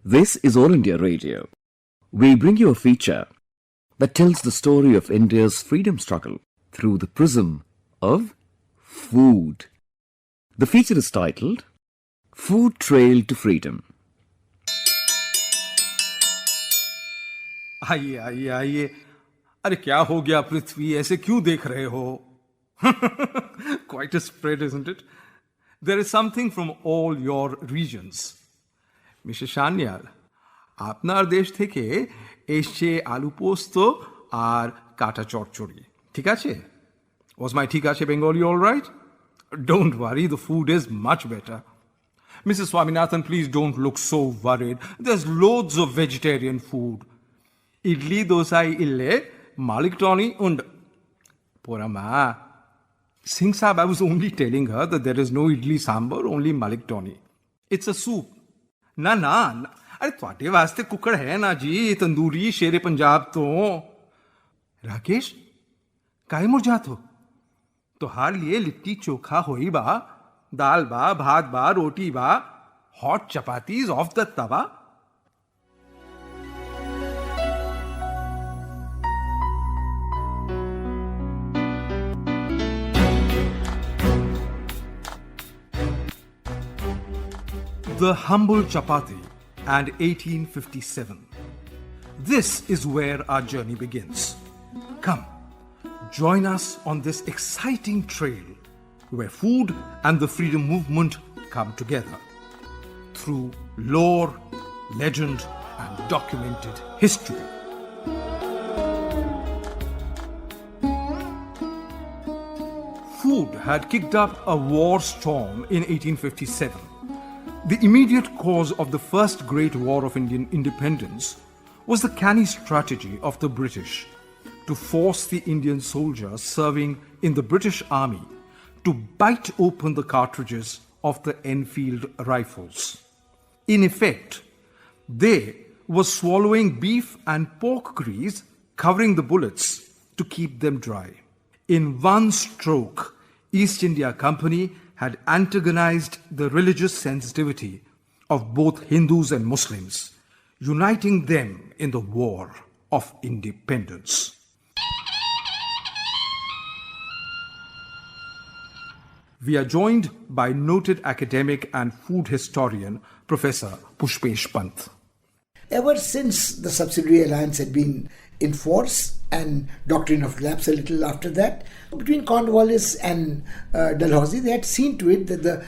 This is All India Radio. We bring you a feature that tells the story of India's freedom struggle through the prism of food. The feature is titled Food Trail to Freedom. आइए आइए आइए। अरे क्या हो गया पृथ्वी, ऐसे क्यों देख रहे हो? Quite a spread, isn't it? There is something from all your regions. Mr. Shanyal, আপনার দেশ থেকে এসছে আলু পোস্ত আর কাটা চচ্চড়ি, ঠিক আছে? Was my ঠিক আছে Bengali all right? Don't worry, the food is much better. Mrs. Swaminathan, please don't look so worried. There's loads of vegetarian food. Idli, dosai, ille, Malik Tony und... Poor Ma. Singh Saab, I was only telling her that there is no idli sambar, only Malik Tony. It's a soup. Na. अरे ਤੁਹਾਡੇ ਵਾਸਤੇ ਕੁੱਕੜ ਹੈ ਨਾ ਜੀ, ਤੰਦੂਰੀ ਸ਼ੇਰੇ ਪੰਜਾਬ ਤੋਂ। राकेश, काहे मुरझात हो? तोहार लिए लिट्टी चोखा होई बा, दाल बा, भात बा, रोटी बा, hot chapatis of the Tawa. The humble chapati and 1857. This is where our journey begins. Come, join us on this exciting trail where food and the freedom movement come together through lore, legend, and documented history. Food had kicked up a war storm in 1857. The immediate cause of the first great war of Indian independence was the canny strategy of the British to force the Indian soldiers serving in the British Army to bite open the cartridges of the Enfield rifles. In effect, they were swallowing beef and pork grease, covering the bullets to keep them dry. In one stroke, East India Company had antagonized the religious sensitivity of both Hindus and Muslims, uniting them in the war of independence. We are joined by noted academic and food historian Professor Pushpesh Pant. Ever since the subsidiary alliance had been in force and doctrine of lapse a little after that, between Cornwallis and Dalhousie, they had seen to it that the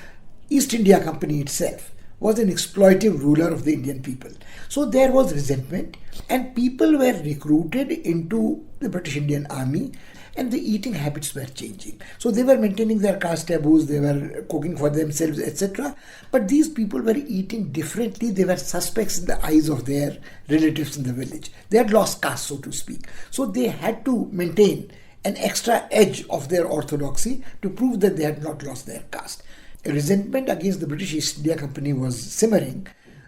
East India Company itself was an exploitive ruler of the Indian people. So there was resentment and people were recruited into the British Indian Army and the eating habits were changing. So they were maintaining their caste taboos, they were cooking for themselves, etc. But these people were eating differently. They were suspects in the eyes of their relatives in the village. They had lost caste, so to speak. So they had to maintain an extra edge of their orthodoxy to prove that they had not lost their caste. A resentment against the British East India Company was simmering.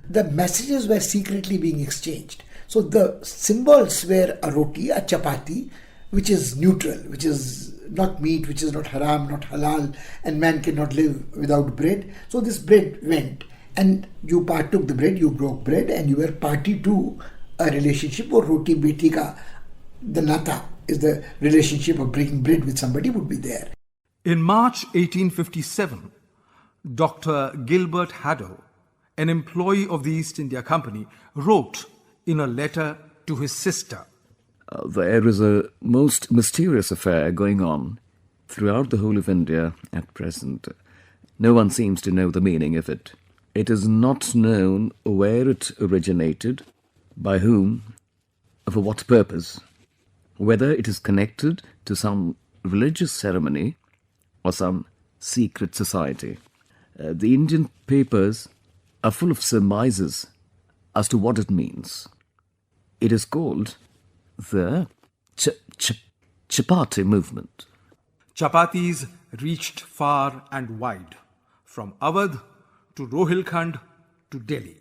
The messages were secretly being exchanged. So the symbols were a roti, a chapati, which is neutral, which is not meat, which is not haram, not halal, and man cannot live without bread. So this bread went, and you partook the bread, you broke bread, and you were party to a relationship, or roti beti ka, the nata is the relationship of breaking bread with somebody would be there. In March 1857, Dr. Gilbert Haddo, an employee of the East India Company, wrote in a letter to his sister, There is a most mysterious affair going on throughout the whole of India at present. No one seems to know the meaning of it. It is not known where it originated, by whom, for what purpose, whether it is connected to some religious ceremony or some secret society. The Indian papers are full of surmises as to what it means. It is called the Chapati movement. Chapatis reached far and wide, from Awadh to Rohilkhand to Delhi.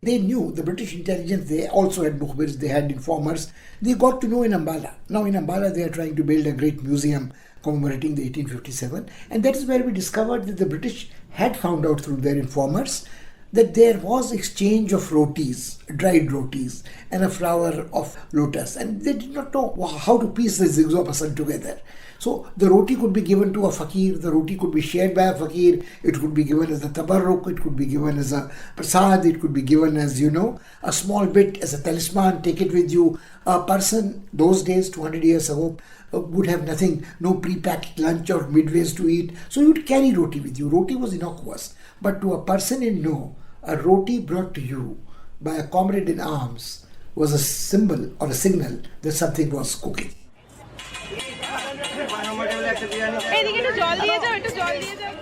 They knew, the British intelligence, they also had mukhbirs, they had informers. They got to know in Ambala. Now in Ambala they are trying to build a great museum commemorating the 1857, and that is where we discovered that the British had found out through their informers that there was exchange of rotis, dried rotis, and a flower of lotus, and they did not know how to piece this jigsaw puzzle together. So the roti could be given to a fakir, the roti could be shared by a fakir, it could be given as a tabarruk, it could be given as a prasad, it could be given as, a small bit as a talisman, take it with you. A person those days, 200 years ago, would have nothing, no pre-packed lunch or midways to eat. So you would carry roti with you. Roti was innocuous. But to a person in know, a roti brought to you by a comrade in arms was a symbol or a signal that something was cooking.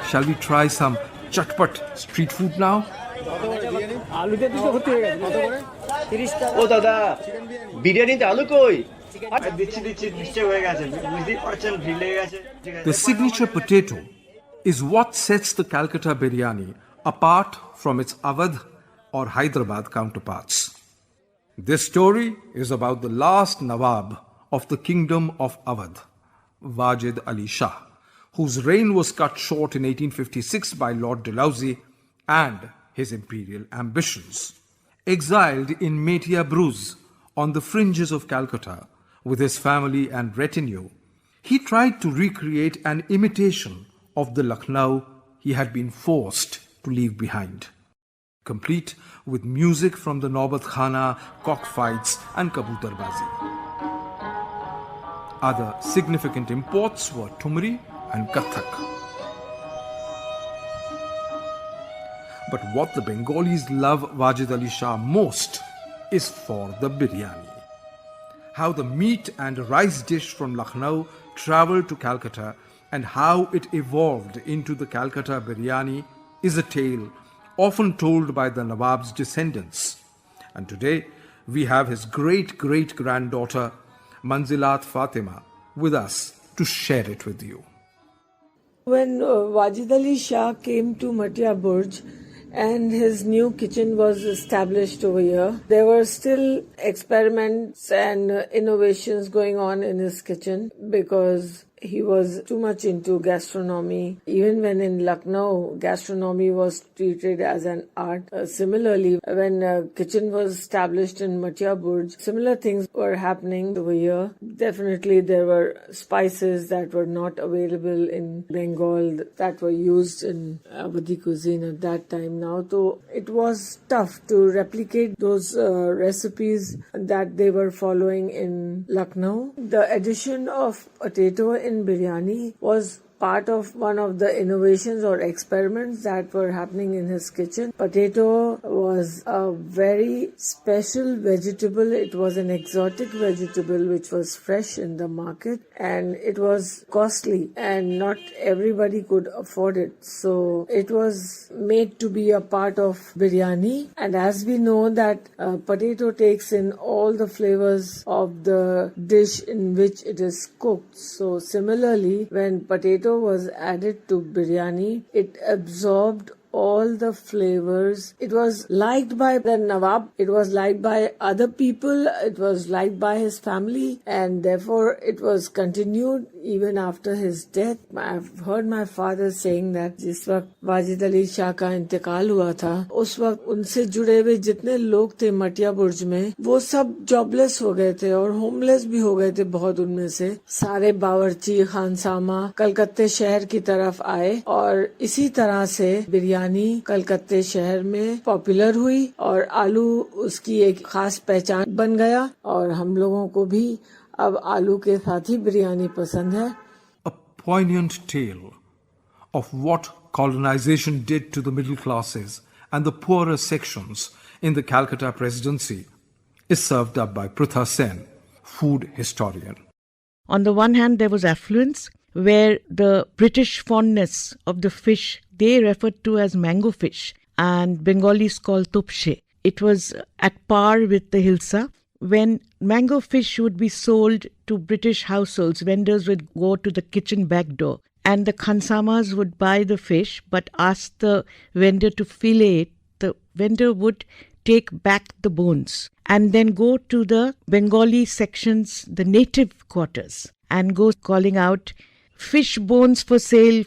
Shall we try some chatpat street food now? ও দাদা বিরিয়ানিতে আলু কই? The signature potato is what sets the Calcutta biryani apart from its Awadh or Hyderabad counterparts. This story is about the last Nawab of the kingdom of Awadh, Wajid Ali Shah, whose reign was cut short in 1856 by Lord Dalhousie and his imperial ambitions. Exiled in Metia Bruz on the fringes of Calcutta with his family and retinue, he tried to recreate an imitation of the Lucknow he had been forced to leave behind, complete with music from the Naubat Khana, cockfights and kabutarbazi. Other significant imports were Thumri and Kathak. But what the Bengalis love Wajid Ali Shah most is for the biryani. How the meat and rice dish from Lucknow travelled to Calcutta and how it evolved into the Calcutta biryani is a tale often told by the Nawab's descendants. And today we have his great-great-granddaughter Manzilat Fatima with us to share it with you. When Wajid Ali Shah came to Matia Burj and his new kitchen was established over here, there were still experiments and innovations going on in his kitchen because he was too much into gastronomy. Even when in Lucknow, gastronomy was treated as an art. Similarly, when kitchen was established in Matia Burj, similar things were happening over here. Definitely there were spices that were not available in Bengal that were used in Awadhi cuisine at that time. Now, though, it was tough to replicate those recipes that they were following in Lucknow. The addition of potato in biryani was part of one of the innovations or experiments that were happening in his kitchen. Potato was a very special vegetable. It was an exotic vegetable which was fresh in the market, and it was costly and not everybody could afford it. So it was made to be a part of biryani, and as we know that potato takes in all the flavors of the dish in which it is cooked. So similarly, when potato was added to biryani, it absorbed all the flavors. It was liked by the Nawab, it was liked by other people, it was liked by his family, and therefore it was continued even after his death. I've heard my father saying that जिस वक्त वाजिद अली शाह का इंतकाल हुआ था, उस वक्त उनसे जुड़े हुए जितने लोग थे मटिया बुर्ज में, वो सब जॉबलेस हो गए थे और होमलेस भी हो गए थे बहुत उनमें से। सारे बावर्ची खानसामा कलकत्ते शहर की तरफ आए और इसी तरह से बिरयानी कलकत्ते शहर में पॉपुलर हुई और आलू उसकी एक खास पहचान बन गया और हम लोगों को भी अब आलू के साथ ही बिरयानी पसंद है। A poignant tale of what colonization did to the middle classes and the poorer sections in the Calcutta presidency is served up by Pritha Sen, food historian. On the one hand, there was affluence, where the British fondness of the fish they referred to as mango fish, and Bengalis call topshe. It was at par with the hilsa. When mango fish would be sold to British households, vendors would go to the kitchen back door, and the khansamas would buy the fish but ask the vendor to fillet it. The vendor would take back the bones and then go to the Bengali sections, the native quarters, and go calling out, fish bones for sale,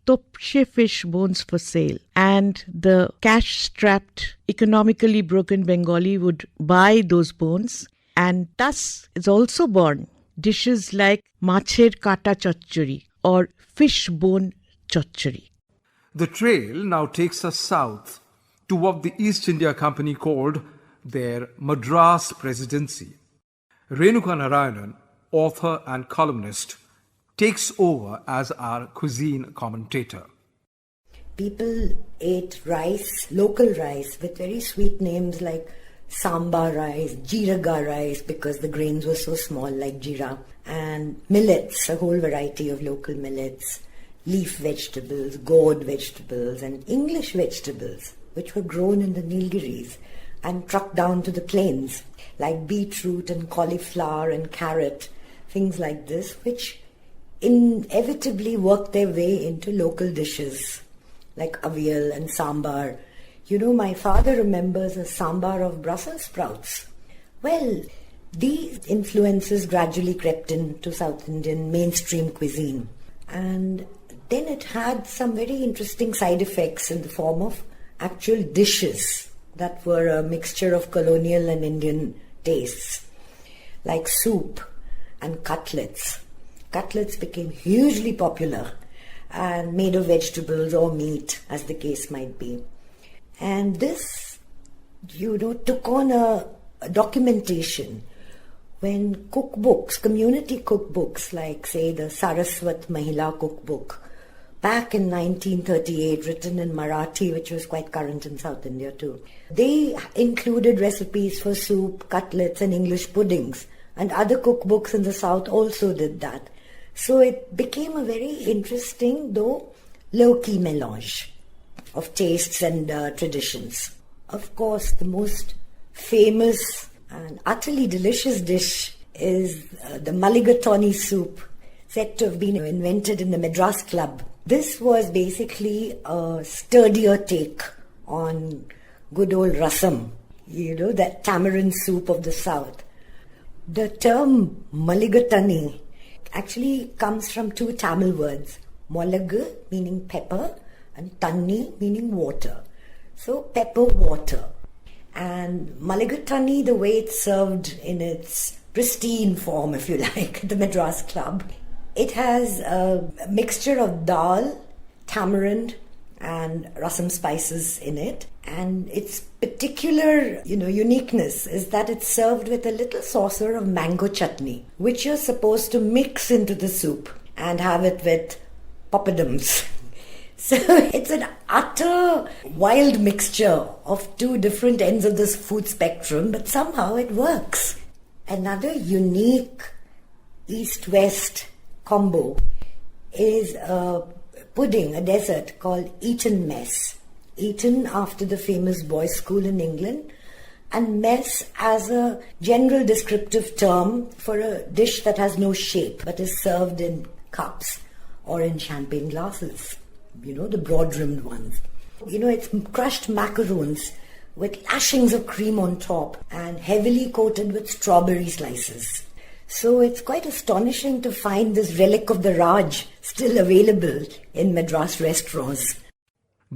topshe fish bones for sale. And the cash-strapped, economically broken Bengali would buy those bones. And thus is also born dishes like macher kata chachchuri or fish bone chachchuri. The trail now takes us south to what the East India Company called their Madras Presidency. Renuka Narayanan, author and columnist, takes over as our cuisine commentator. People ate rice, local rice, with very sweet names like sambar rice, jiraga rice, because the grains were so small like jeera, and millets, a whole variety of local millets, leaf vegetables, gourd vegetables, and English vegetables, which were grown in the Nilgiris and trucked down to the plains, like beetroot and cauliflower and carrot, things like this, which inevitably worked their way into local dishes like avial and sambar. You know, my father remembers a sambar of Brussels sprouts. Well, these influences gradually crept into South Indian mainstream cuisine, and then it had some very interesting side effects in the form of actual dishes that were a mixture of colonial and Indian tastes, like soup and cutlets. Cutlets became hugely popular and made of vegetables or meat, as the case might be. And this, took on a documentation when cookbooks, community cookbooks, like, say, the Saraswat Mahila cookbook, back in 1938, written in Marathi, which was quite current in South India too. They included recipes for soup, cutlets, and English puddings, and other cookbooks in the South also did that. So it became a very interesting, though low-key melange of tastes and traditions. Of course, the most famous and utterly delicious dish is the mulligatawny soup, said to have been invented in the Madras Club. This was basically a sturdier take on good old rasam, that tamarind soup of the South. The term mulligatawny actually comes from two Tamil words, molagu meaning pepper and tanni meaning water. So pepper water. And mulligatawny, the way it's served in its pristine form, if you like, at the Madras Club, it has a mixture of dal, tamarind, and rasam spices in it. And its particular, uniqueness is that it's served with a little saucer of mango chutney, which you're supposed to mix into the soup and have it with poppadoms. So it's an utter wild mixture of two different ends of this food spectrum, but somehow it works. Another unique East-West combo is a pudding, a dessert called Eton Mess. Eton after the famous boys' school in England, and mess as a general descriptive term for a dish that has no shape but is served in cups or in champagne glasses, the broad-rimmed ones. It's crushed macaroons with lashings of cream on top and heavily coated with strawberry slices. So it's quite astonishing to find this relic of the Raj still available in Madras restaurants.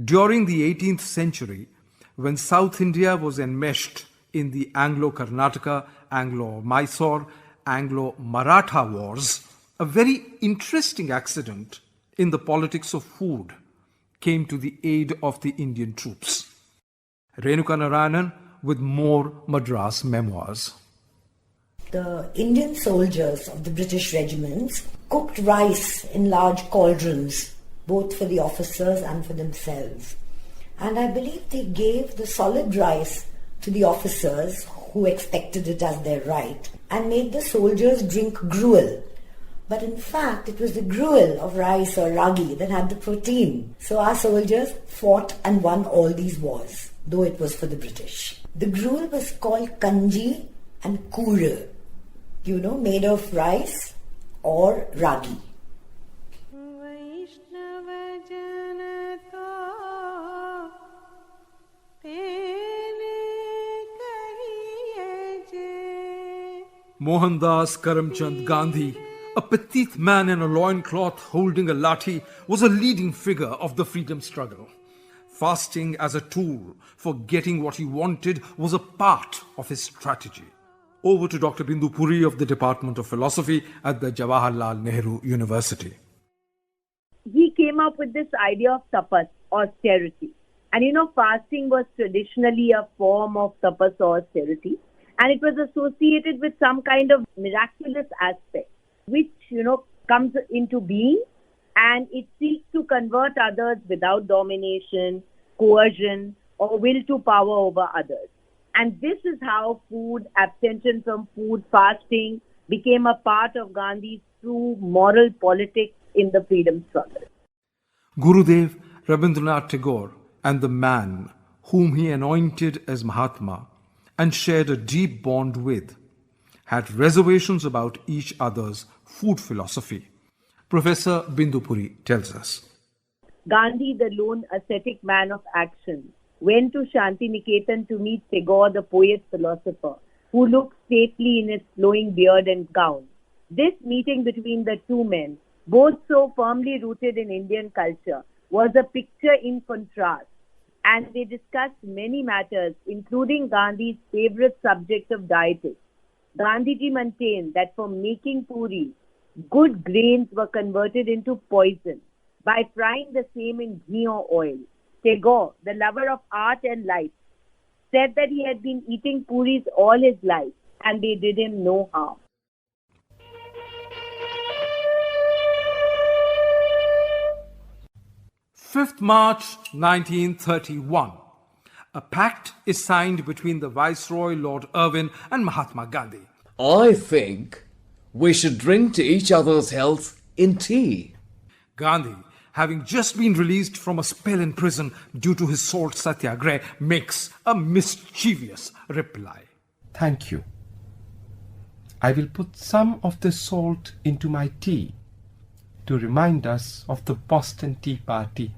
During the 18th century, when South India was enmeshed in the Anglo-Karnataka, Anglo-Mysore, Anglo-Maratha wars, a very interesting accident in the politics of food came to the aid of the Indian troops. Renuka Narayanan with more Madras memoirs. The Indian soldiers of the British regiments cooked rice in large cauldrons, both for the officers and for themselves. And I believe they gave the solid rice to the officers who expected it as their right and made the soldiers drink gruel. But in fact, it was the gruel of rice or ragi that had the protein. So our soldiers fought and won all these wars, though it was for the British. The gruel was called kanji and kuru, made of rice or ragi. Mohandas Karamchand Gandhi A petite man in a loincloth holding a lathi was a leading figure of the freedom struggle. Fasting as a tool for getting what he wanted was a part of his strategy. Over to Dr. Bindu Puri of the Department of Philosophy at the Jawaharlal Nehru University. He came up with this idea of tapas, austerity. And fasting was traditionally a form of tapas or austerity. And it was associated with some kind of miraculous aspect, which, comes into being, and it seeks to convert others without domination, coercion, or will to power over others. And this is how food, abstention from food, fasting became a part of Gandhi's true moral politics in the freedom struggle. Gurudev Rabindranath Tagore and the man whom he anointed as Mahatma and shared a deep bond with had reservations about each other's food philosophy. Professor Bindu Puri tells us. Gandhi, the lone ascetic man of action, went to Shanti Niketan to meet Tagore, the poet-philosopher, who looked stately in his flowing beard and gown. This meeting between the two men, both so firmly rooted in Indian culture, was a picture in contrast, and they discussed many matters, including Gandhi's favorite subject of dietetics. Gandhiji maintained that for making puri, good grains were converted into poison by frying the same in ghee or oil. Tagore, the lover of art and life, said that he had been eating puris all his life and they did him no harm. March 1931. A pact is signed between the Viceroy Lord Irwin and Mahatma Gandhi. I think we should drink to each other's health in tea. Gandhi, having just been released from a spell in prison due to his salt satyagraha, makes a mischievous reply. Thank you. I will put some of the salt into my tea to remind us of the Boston Tea Party.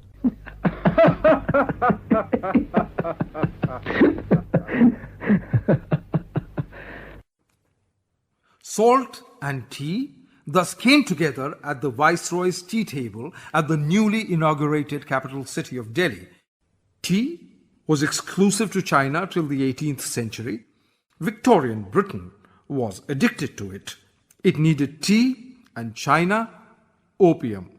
Salt and tea thus came together at the Viceroy's tea table at the newly inaugurated capital city of Delhi. Tea was exclusive to China till the 18th century. Victorian Britain was addicted to it. It needed tea and China opium.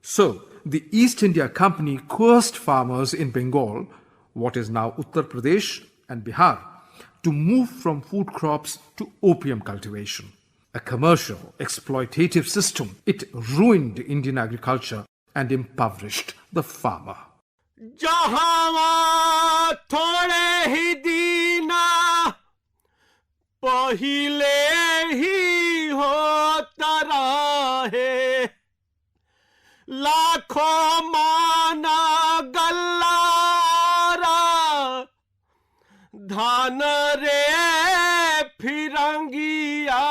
So, the East India Company coerced farmers in Bengal, what is now Uttar Pradesh and Bihar, to move from food crops to opium cultivation. A commercial, exploitative system, it ruined Indian agriculture and impoverished the farmer. जहाँ थोड़े ही दीना पहिले ही होता रहे लाखों माना गल्लारा धान रे फिरंगिया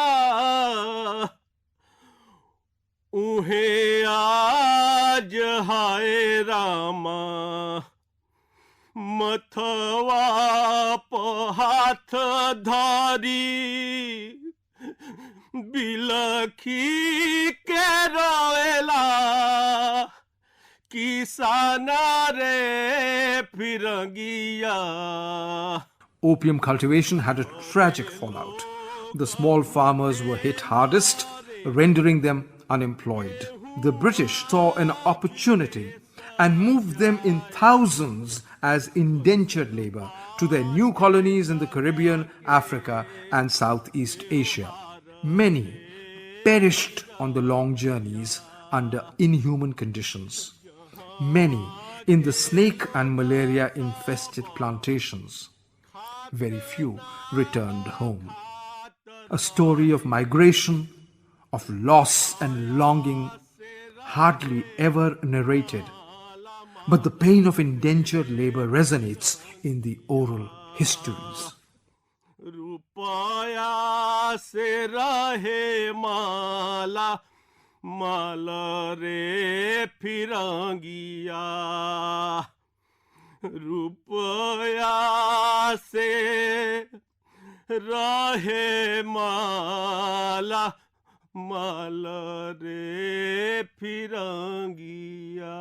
उहे आज हाय रामा मथवा प हाथ धारी बिलखी के रोएला किसान रे फिरंगिया. Opium cultivation had a tragic fallout. The small farmers were hit hardest, rendering them unemployed. The British saw an opportunity and moved them in thousands as indentured labor to their new colonies in the Caribbean, Africa, and Southeast Asia. Many perished on the long journeys under inhuman conditions. Many in the snake and malaria infested plantations. Very few returned home. A story of migration, of loss and longing, hardly ever narrated. But the pain of indentured labor resonates in the oral histories. रुपया से रहे माला माला रे फिरंगिया रुपया से रहे माला माला रे फिरंगिया.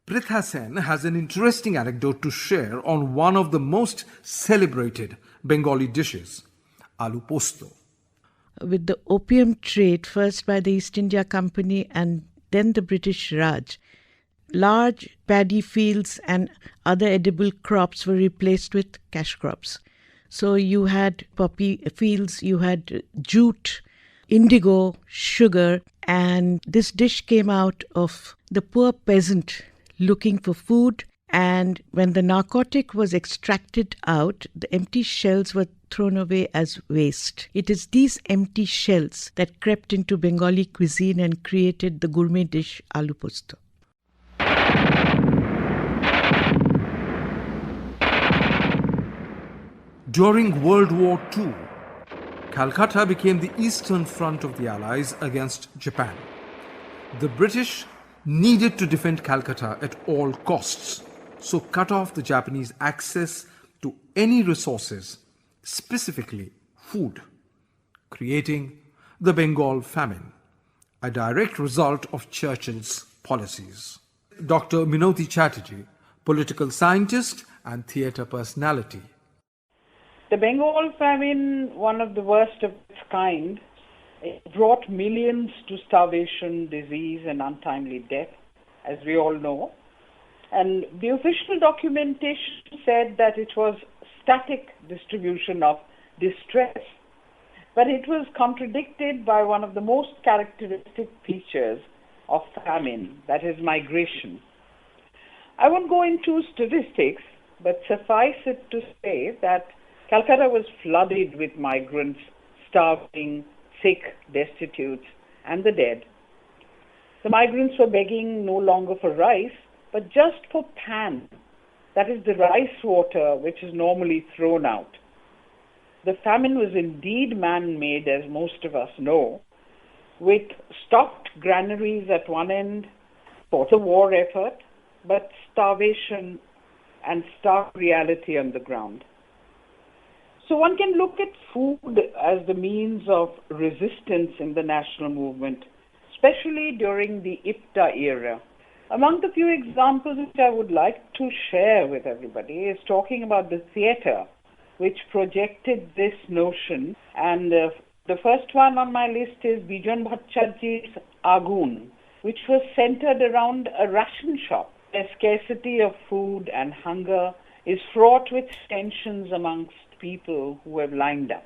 Pritha Sen has an interesting anecdote to share on one of the most celebrated Bengali dishes, aloo posto. With the opium trade, first by the East India Company and then the British Raj, large paddy fields and other edible crops were replaced with cash crops. So you had poppy fields, you had jute, indigo, sugar, and this dish came out of the poor peasant looking for food, and when the narcotic was extracted out, the empty shells were thrown away as waste. It is these empty shells that crept into Bengali cuisine and created the gourmet dish aloo posto. During World War II, Calcutta became the eastern front of the Allies against Japan. The British needed to defend Calcutta at all costs, so cut off the Japanese access to any resources, specifically food, creating the Bengal famine, a direct result of Churchill's policies. Dr. Minoti Chatterjee, political scientist and theatre personality. The Bengal famine, one of the worst of its kind, it brought millions to starvation, disease and untimely death, as we all know. And the official documentation said that it was static distribution of distress. But it was contradicted by one of the most characteristic features of famine, that is migration. I won't go into statistics, but suffice it to say that Calcutta was flooded with migrants, starving, sick, destitute, and the dead. The migrants were begging no longer for rice, but just for pan, that is the rice water which is normally thrown out. The famine was indeed man-made, as most of us know, with stocked granaries at one end for the war effort, but starvation and stark reality on the ground. So one can look at food as the means of resistance in the national movement, especially during the IPTA era. Among the few examples which I would like to share with everybody is talking about the theatre, which projected this notion. And the first one on my list is Bijan Bhattacharjie's Agun, which was centered around a ration shop. The scarcity of food and hunger is fraught with tensions amongst people who have lined up.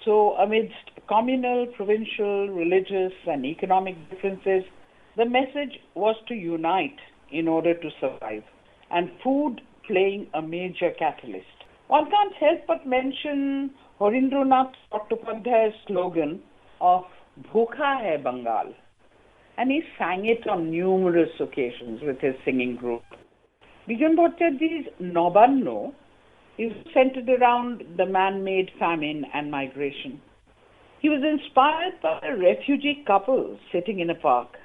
So amidst communal, provincial, religious and economic differences, the message was to unite in order to survive, and food playing a major catalyst. One can't help but mention Harindranath Chattopadhyay's slogan of Bhukha Hai Bengal, and he sang it on numerous occasions with his singing group. Bijan Bhattacharjie's Nabanno is centered around the man-made famine and migration. He was inspired by a refugee couple sitting in a park,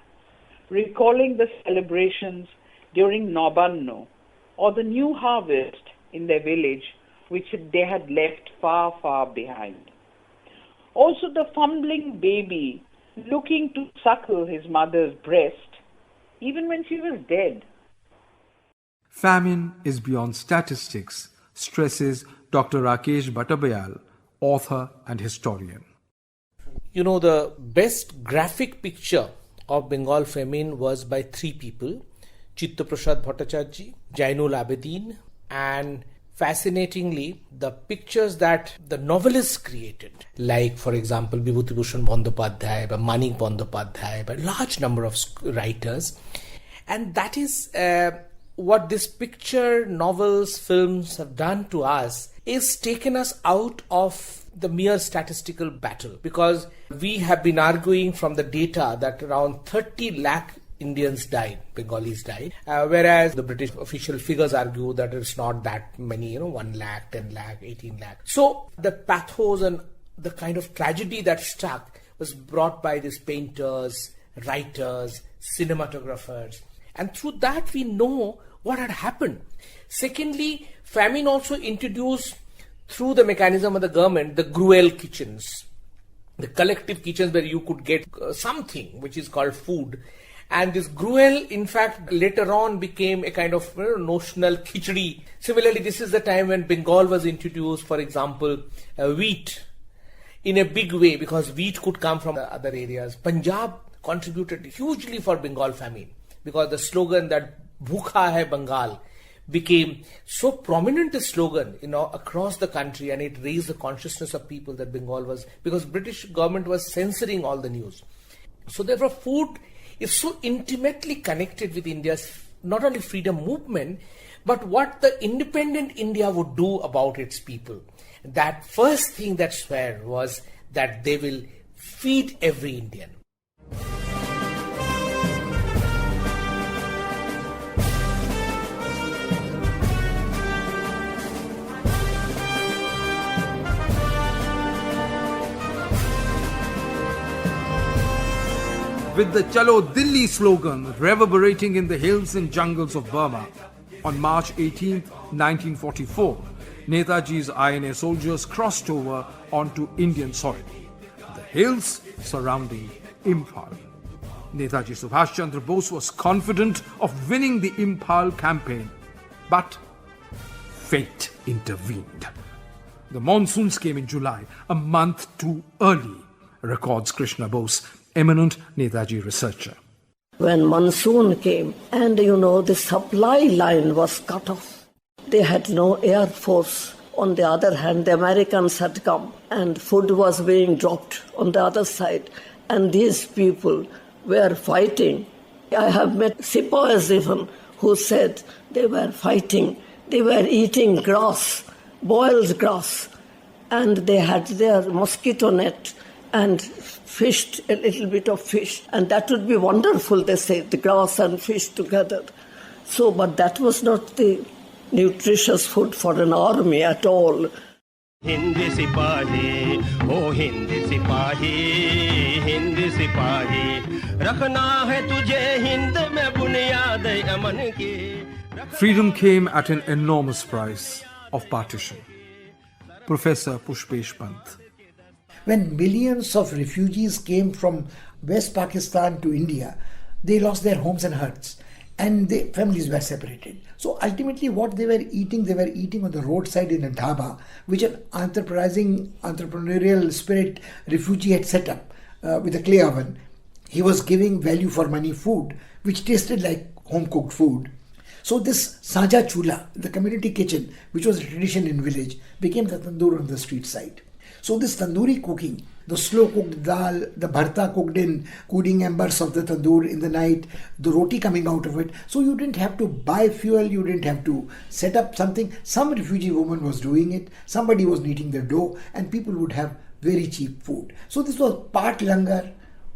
recalling the celebrations during Nabanno, or the new harvest in their village, which they had left far, far behind. Also the fumbling baby looking to suckle his mother's breast, even when she was dead. Famine is beyond statistics, stresses Dr. Rakesh Bhattabayal, author and historian. You know, the best graphic picture of Bengal famine was by three people, Chittaprasad Bhattacharjee, Jainul Abedin, and fascinatingly, the pictures that the novelists created, like, for example, Bibhutibhushan Bandyopadhyay, by Manik Bandyopadhyay, by a large number of writers. And that is what this picture, novels, films have done to us, is taken us out of the mere statistical battle, because we have been arguing from the data that around 30 lakh Indians died, Bengalis died, whereas the British official figures argue that it's not that many, 1 lakh, 10 lakh, 18 lakh. So the pathos and the kind of tragedy that struck was brought by these painters, writers, cinematographers, and through that we know what had happened. Secondly, famine also introduced through the mechanism of the government, the gruel kitchens, the collective kitchens where you could get something which is called food. And this gruel, in fact, later on became a kind of notional khichdi. Similarly, this is the time when Bengal was introduced, for example, wheat in a big way, because wheat could come from other areas. Punjab contributed hugely for Bengal famine, because the slogan that Bhukha hai Bengal became so prominent a slogan, across the country, and it raised the consciousness of people that Bengal was, because British government was censoring all the news. So therefore, food is so intimately connected with India's not only freedom movement, but what the independent India would do about its people. That first thing that swore was that they will feed every Indian. With the Chalo Dilli slogan reverberating in the hills and jungles of Burma, on March 18, 1944, Netaji's INA soldiers crossed over onto Indian soil, the hills surrounding Imphal. Netaji Subhash Chandra Bose was confident of winning the Imphal campaign, but fate intervened. The monsoons came in July, a month too early, records Krishna Bose, eminent Netaji researcher. When monsoon came and the supply line was cut off, they had no air force. On the other hand, the Americans had come and food was being dropped on the other side, and these people were fighting. I have met sepoys even who said they were fighting. They were eating grass, boiled grass, and they had their mosquito net and fished a little bit of fish. And that would be wonderful, they said, the grass and fish together. So, but that was not the nutritious food for an army at all. Hindi sipahi, oh Hindi sipahi, Hindi sipahi, rakhna hai tujhe Hind mein bunyad aman ki. Freedom came at an enormous price of partition. Professor Pushpesh Pant. When millions of refugees came from West Pakistan to India, they lost their homes and huts, and their families were separated. So ultimately what they were eating on the roadside in a dhaba, which an enterprising, entrepreneurial spirit refugee had set up with a clay oven. He was giving value for money food, which tasted like home-cooked food. So this Saja Chula, the community kitchen, which was a tradition in village, became the tandoor on the street side. So this tandoori cooking, the slow cooked dal, the bharta cooked in cooling embers of the tandoor in the night, the roti coming out of it. So you didn't have to buy fuel, you didn't have to set up something. Some refugee woman was doing it, somebody was kneading the dough, and people would have very cheap food. So this was part langar,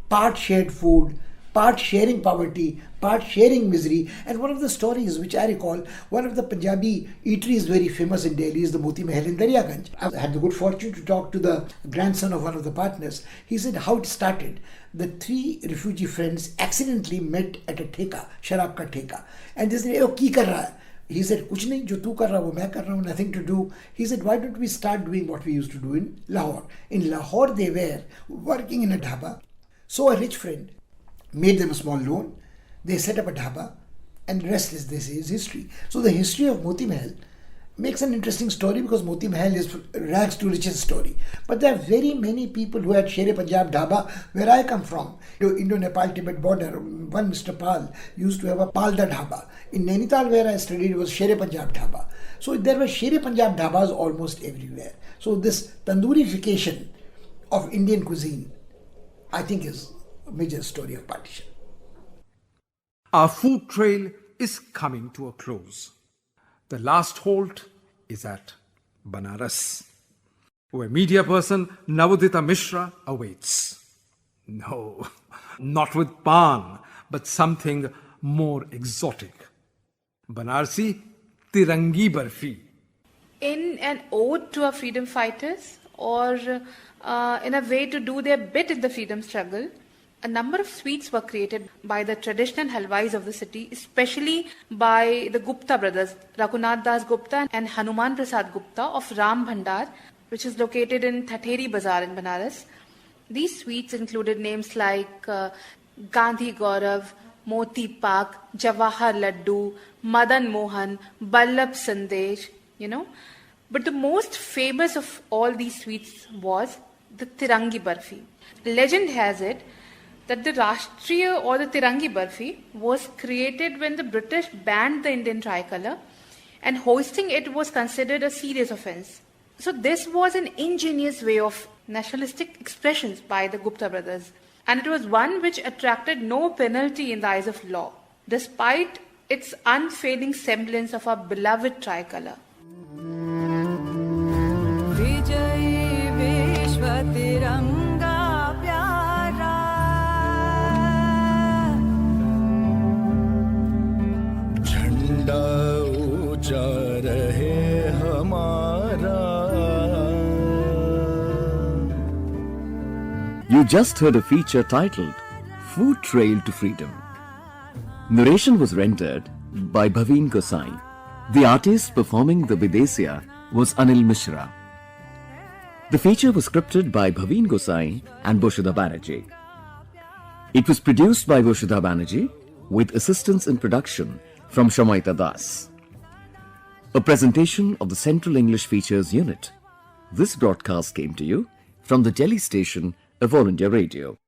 part shared food, part sharing poverty, part sharing misery. And one of the stories which I recall, one of the Punjabi eateries very famous in Delhi is the Moti Mahal in Daryaganj. I had the good fortune to talk to the grandson of one of the partners. He said how it started. The three refugee friends accidentally met at a theka, sharab ka theka. And they said, "Oh, ki kar raha hai?" He said, "Kuch nahi, jo tu kar raha wo main kar raha hu, nothing to do." He said, "Why don't we start doing what we used to do in Lahore?" In Lahore they were working in a dhaba. So a rich friend made them a small loan. They set up a dhaba, and the rest is, they say, is history. So the history of Moti Mahal makes an interesting story, because Moti Mahal is rags to riches story. But there are very many people who had Sher-e Punjab dhaba where I come from. Indo-Nepal-Tibet border, one Mr. Pal used to have a Palda dhaba. In Nainital where I studied, it was Sher-e Punjab dhaba. So there were Sher-e Punjab dhabas almost everywhere. So this tandoorification of Indian cuisine, I think, is a major story of partition. Our food trail is coming to a close. The last halt is at Banaras, where media person Navodita Mishra awaits. No, not with pan, but something more exotic. Banarsi Tirangi Barfi. In an ode to our freedom fighters, or in a way to do their bit in the freedom struggle, a number of sweets were created by the traditional halwais of the city, especially by the Gupta brothers, Raghunath Das Gupta and Hanuman Prasad Gupta of Ram Bhandar, which is located in Thatheri Bazaar in Banaras. These sweets included names like Gandhi Gaurav, Moti Pak, Jawahar Laddu, Madan Mohan, Ballabh Sandesh, But the most famous of all these sweets was the Tirangi Barfi. Legend has it that the Rashtriya or the Tirangi Barfi was created when the British banned the Indian tricolour, and hoisting it was considered a serious offence. So this was an ingenious way of nationalistic expressions by the Gupta brothers, and it was one which attracted no penalty in the eyes of law, despite its unfailing semblance of our beloved tricolour. You just heard a feature titled Food Trail to Freedom. Narration was rendered by Bhaveen Gossain. The artist performing the Bidesiya was Anil Mishra. The feature was scripted by Bhaveen Gossain and Basudha Banerji. It was produced by Basudha Banerji with assistance in production from Shamayita Das. A presentation of the Central English Features Unit. This broadcast came to you from the Delhi station of All India Radio.